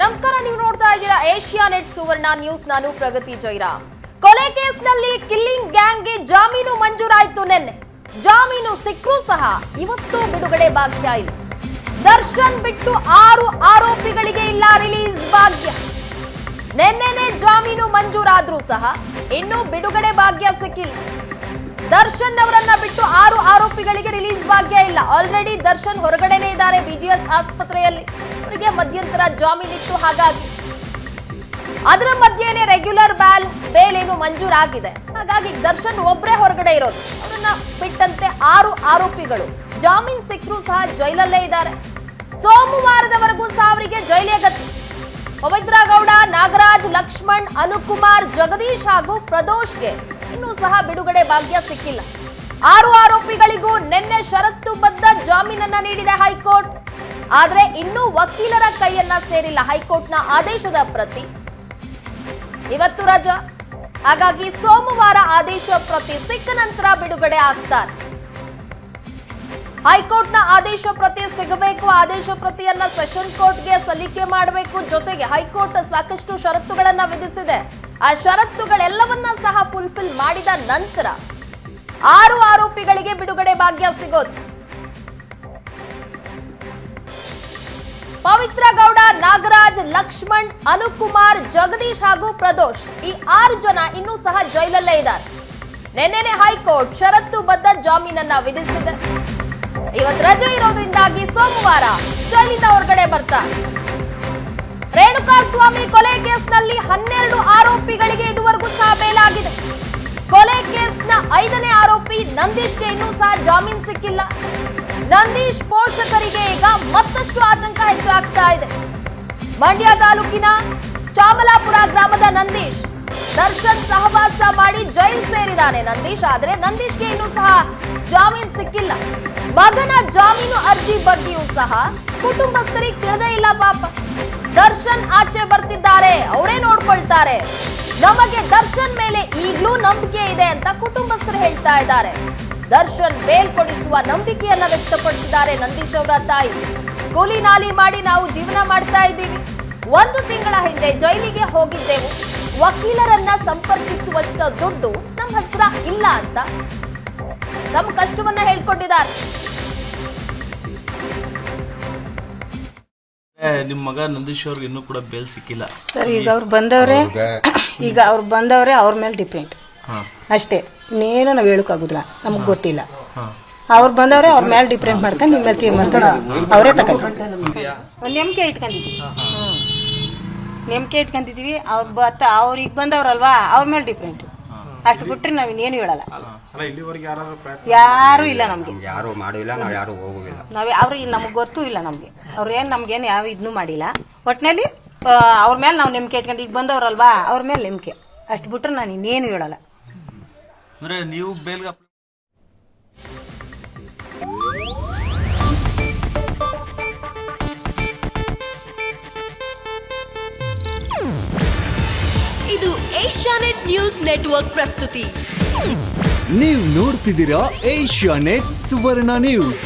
ನಮಸ್ಕಾರ, ನೀವು ನೋಡ್ತಾ ಇದ್ದೀರಾ ಏಷ್ಯಾ ನೆಟ್ ಸುವರ್ಣ ನ್ಯೂಸ್. ನಾನು ಪ್ರಗತಿ ಜೈರಾಮ್. ಕೊಲೆ ಕೇಸ್ನಲ್ಲಿ ಕಿಲ್ಲಿಂಗ್ ಗ್ಯಾಂಗ್ಗೆ ಜಾಮೀನು ಮಂಜೂರಾಯಿತು. ನಿನ್ನೆ ಜಾಮೀನು ಸಿಕ್ಕರೂ ಸಹ ಇವತ್ತು ಬಿಡುಗಡೆ ಭಾಗ್ಯ ಇಲ್ಲ. ದರ್ಶನ್ ಬಿಟ್ಟು 6 ಆರೋಪಿಗಳಿಗೆ ಇಲ್ಲ ರಿಲೀಸ್ ಭಾಗ್ಯ. ನಿನ್ನೆನೇ ಜಾಮೀನು ಮಂಜೂರಾದ್ರೂ ಸಹ ಇನ್ನೂ ಬಿಡುಗಡೆ ಭಾಗ್ಯ ಸಿಕ್ಕಿಲ್ಲ. ದರ್ಶನ್ ಅವರನ್ನ ಬಿಟ್ಟು 6 ಆರೋಪಿಗಳಿಗೆ ರಿಲೀಸ್ ಭಾಗ್ಯ ಇಲ್ಲ. ಆಲ್ರೆಡಿ ದರ್ಶನ್ ಹೊರಗಡೆನೇ ಇದ್ದಾರೆ ಬಿಜಿಎಸ್ ಆಸ್ಪತ್ರೆಯಲ್ಲಿ. ಅವರಿಗೆ ಮಧ್ಯಂತರ ಜಾಮೀನಿತ್ತು, ಹಾಗಾಗಿ ಅದರ ಮಧ್ಯೆನೇ ರೆಗ್ಯುಲರ್ ಬೇಲ್ ಏನು ಮಂಜೂರಾಗಿದೆ. ಹಾಗಾಗಿ ದರ್ಶನ್ ಒಬ್ಬರೇ ಹೊರಗಡೆ ಇರೋದು. ಅವರನ್ನ ಬಿಟ್ಟಂತೆ 6 ಆರೋಪಿಗಳು ಜಾಮೀನ್ ಸಿಕ್ಕರೂ ಸಹ ಜೈಲಲ್ಲೇ ಇದ್ದಾರೆ. ಸೋಮವಾರದವರೆಗೂ ಸಹ ಅವರಿಗೆ ಜೈಲೇ ಗತಿ. ಪವಿತ್ರ ಗೌಡ, ನಾಗರಾಜ್, ಲಕ್ಷ್ಮಣ್, ಅನುಕುಮಾರ್, ಜಗದೀಶ್ ಹಾಗೂ ಪ್ರದೋಷ್ಗೆ ಇನ್ನೂ ಸಹ ಬಿಡುಗಡೆ ಭಾಗ್ಯ ಸಿಕ್ಕಿಲ್ಲ. 6 ಆರೋಪಿಗಳಿಗೂ ನಿನ್ನೆ ಷರತ್ತುಬದ್ಧ ಜಾಮೀನನ್ನ ನೀಡಿದೆ ಹೈಕೋರ್ಟ್. ಆದ್ರೆ ಇನ್ನೂ ವಕೀಲರ ಕೈಯನ್ನ ಸೇರಿಲ್ಲ ಹೈಕೋರ್ಟ್ನ ಆದೇಶದ ಪ್ರತಿ. ಇವತ್ತು ರಜಾ, ಹಾಗಾಗಿ ಸೋಮವಾರ ಆದೇಶ ಪ್ರತಿ ಸಿಕ್ಕ ನಂತರ ಬಿಡುಗಡೆ ಆಗ್ತಾರೆ. ಹೈಕೋರ್ಟ್ನ ಆದೇಶ ಪ್ರತಿ ಸಿಗಬೇಕು. ಆದೇಶ ಪ್ರತಿಯನ್ನ ಸೆಷನ್ ಕೋರ್ಟ್ಗೆ ಸಲ್ಲಿಕೆ ಮಾಡಬೇಕು. ಜೊತೆಗೆ ಹೈಕೋರ್ಟ್ ಸಾಕಷ್ಟು ಷರತ್ತುಗಳನ್ನ ವಿಧಿಸಿದೆ. ಆ ಷರತ್ತುಗಳೆಲ್ಲವನ್ನ ಸಹ ಫುಲ್ಫಿಲ್ ಮಾಡಿದ ನಂತರ 6 ಆರೋಪಿಗಳಿಗೆ ಬಿಡುಗಡೆ ಭಾಗ್ಯ ಸಿಗೋದು. ಪವಿತ್ರ ಗೌಡ, ನಾಗರಾಜ್, ಲಕ್ಷ್ಮಣ್, ಅನುಕುಮಾರ್, ಜಗದೀಶ್ ಹಾಗೂ ಪ್ರದೋಷ್, ಈ 6 ಜನ ಇನ್ನೂ ಸಹ ಜೈಲಲ್ಲೇ ಇದ್ದಾರೆ. ನಿನ್ನೆನೆ ಹೈಕೋರ್ಟ್ ಷರತ್ತುಬದ್ಧ ಜಾಮೀನನ್ನ ವಿಧಿಸಿದೆ. ಇವತ್ತು ರಜೆ ಇರೋದ್ರಿಂದಾಗಿ ಸೋಮವಾರ ಜೈಲಿಂದ ಹೊರಗಡೆ ಬರ್ತಾರೆ. ರೇಣುಕಾ ಸ್ವಾಮಿ ಕೊಲೆ ಕೇಸ್ನಲ್ಲಿ 12 ಆರೋಪಿಗಳಿಗೆ ಇದುವರೆಗೂ ಸಹ ಬೇಲಾಗಿದೆ. ಕೊಲೆ ಕೇಸ್ನ 5ನೇ ಆರೋಪಿ ನಂದೀಶ್ಗೆ ಇನ್ನೂ ಸಹ ಜಾಮೀನು ಸಿಕ್ಕಿಲ್ಲ. ನಂದೀಶ್ ಪೋಷಕರಿಗೆ ಈಗ ಮತ್ತಷ್ಟು ಆತಂಕ ಹೆಚ್ಚಾಗ್ತಾ ಇದೆ. ಮಂಡ್ಯ ತಾಲೂಕಿನ ಚಾಮಲಾಪುರ ಗ್ರಾಮದ ನಂದೀಶ್ ದರ್ಶನ್ ಸಹವಾಸ ಮಾಡಿ ಜೈಲ್ ಸೇರಿದ್ದಾನೆ ನಂದೀಶ್. ಆದ್ರೆ ನಂದೀಶ್ಗೆ ಇನ್ನೂ ಸಹ ಜಾಮೀನು ಸಿಕ್ಕಿಲ್ಲ. ಮಗನ ಜಾಮೀನು ಅರ್ಜಿ ಬಗ್ಗೆಯೂ ಸಹ ಕುಟುಂಬಸ್ಥರಿಗೆ ತಿಳಿದೇ ಇಲ್ಲ. ಪಾಪ ದರ್ಶನ್ ಆಚೆ ಬರ್ತಿದ್ದಾರೆ, ಅವರೇ ನೋಡ್ಕೊಳ್ತಾರೆ. ನಮಗೆ ದರ್ಶನ್ ಮೇಲೆ ಈಗಲೂ ನಂಬಿಕೆ ಇದೆ ಅಂತ ಕುಟುಂಬಸ್ಥರು ಹೇಳ್ತಾ ಇದ್ದಾರೆ. ದರ್ಶನ್ ಬೇಲ್ ಕೊಡಿಸುವ ನಂಬಿಕೆಯನ್ನ ವ್ಯಕ್ತಪಡಿಸಿದ್ದಾರೆ ನಂದೀಶ್ ಅವರ ತಾಯಿ. ಕೂಲಿ ನಾಲಿ ಮಾಡಿ ನಾವು ಜೀವನ ಮಾಡ್ತಾ ಇದ್ದೀವಿ. 1 ತಿಂಗಳ ಹಿಂದೆ ಜೈಲಿಗೆ ಹೋಗಿದ್ದೆವು. ವಕೀಲರನ್ನ ಸಂಪರ್ಕಿಸುವಷ್ಟ ದುಡ್ಡು ನಮ್ಮ ಹತ್ರ ಇಲ್ಲ ಅಂತ ತಮ್ಮ ಕಷ್ಟವನ್ನ ಹೇಳ್ಕೊಂಡಿದ್ದಾರೆ. ನಿಮ್ ಮಗ ನಂದೀಶ್ ಅವ್ರಿಗೆ ಇನ್ನೂ ಕೂಡ ಬೇಲ್ ಸಿಕ್ಕಿಲ್ಲ ಸರ್. ಈಗ ಅವ್ರು ಬಂದವ್ರೆ ಅವ್ರ ಮೇಲೆ ಡಿಪೆಂಡ್ ಅಷ್ಟೇ. ಇನ್ನೇನು ನಾವು ಹೇಳಕ್ಕಾಗುದಿಲ್ಲ, ನಮ್ಗೆ ಗೊತ್ತಿಲ್ಲ. ಅವ್ರು ಬಂದವ್ರೆ ಅವ್ರ ಮೇಲೆ ಡಿಪೆಂಡ್ ಮಾಡ್ಕೊಂಡು ನಿಮ್ಮ ಮೇಲೆ ತೀರ್ಮಾನ ಅವರೇ ತಗೊಂಡು ನಂಬಿಕೆ ಇಟ್ಕೊಂಡಿದೀವಿ. ಅವ್ರು ಈಗ ಬಂದವ್ರಲ್ವಾ, ಅವ್ರ ಮೇಲೆ ಡಿಪೆಂಡ್. ಅಷ್ಟು ಬಿಟ್ರೆ ನಾವ್ ಇನ್ನೇನು ಹೇಳಲ್ಲ. ಯಾರು ಇಲ್ಲ ನಮ್ಗೆ, ಯಾರು ಮಾಡಿಲ್ಲ, ನಾವ್ ಯಾರು ಹೋಗುದಿಲ್ಲ. ಅವ್ರು ನಮ್ಗೆ ಗೊತ್ತೂ ಇಲ್ಲ. ಅವ್ರೇನ್ ನಮ್ಗೇನು ಯಾವ ಇದನ್ನು ಮಾಡಿಲ್ಲ. ಒಟ್ಟಿನಲ್ಲಿ ಅವ್ರ ಮೇಲೆ ನಾವು ನಂಬಿಕೆ ಇಟ್ಕೊಂಡು ಈಗ ಬಂದವ್ರಲ್ವಾ, ಅವ್ರ ಮೇಲೆ ನಂಬಿಕೆ. ಅಷ್ಟು ಬಿಟ್ರೆ ನಾನು ಇನ್ನೇನು ಹೇಳಲ್ಲ. ನೀವು ಬೇಲ್ಗ ಇದು ಏಷ್ಯಾನೆಟ್ ನ್ಯೂಸ್ ನೆಟ್ವರ್ಕ್ ಪ್ರಸ್ತುತಿ. ನೀವು ನೋಡ್ತಿದ್ದೀರಾ ಏಷ್ಯಾನೆಟ್ ಸುವರ್ಣ ನ್ಯೂಸ್.